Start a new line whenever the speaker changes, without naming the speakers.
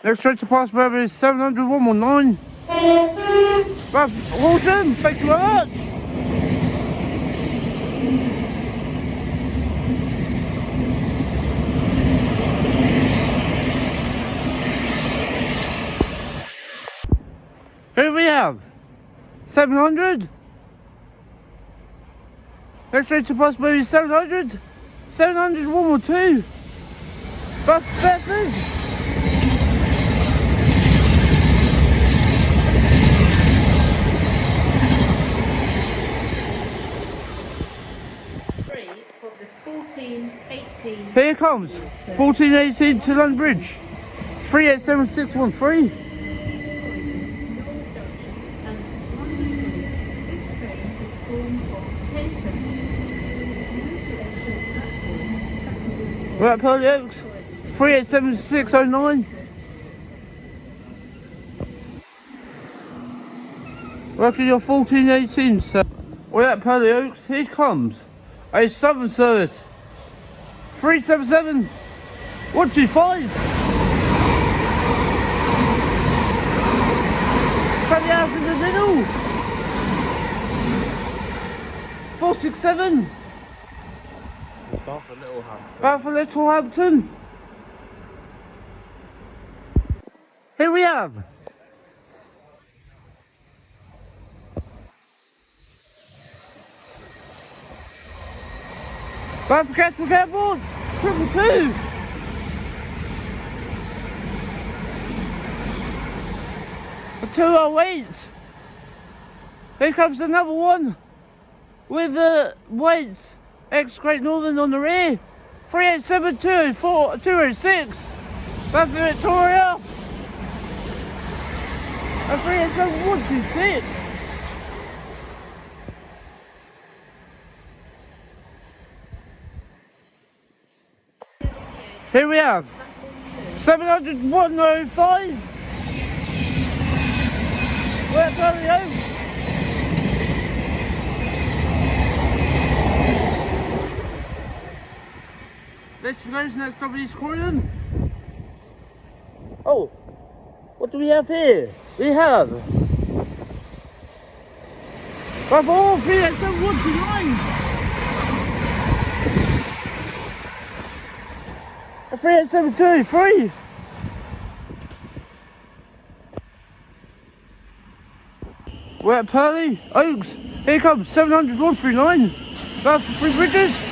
Next train to pass by is 700 119. Right, awesome, thank you very much. Here we have 700. Next train to pass by is 700. 700 112. Bedford. Here it comes, 1418 to London Bridge, 387613. We're at Purley Oaks, 387609. Working your 1418, sir. We're at Purley Oaks, here it comes, a Southern service. 377 125. Cut the house in the middle. 467.
Bound for Littlehampton.
Bound for Littlehampton. Here we have bound for Catchment Airport. 222. A 208. Here comes another one with the weights. Ex Great Northern on the rear. 3872 206. Bound for Victoria. And 387 126. Here we have 700 105. We're at Purley Oaks. Destination that's W Croydon. Oh, what do we have here? We have 387 129. 3873. We're at Purley Oaks. Here comes 700 139. Bound for Three Bridges.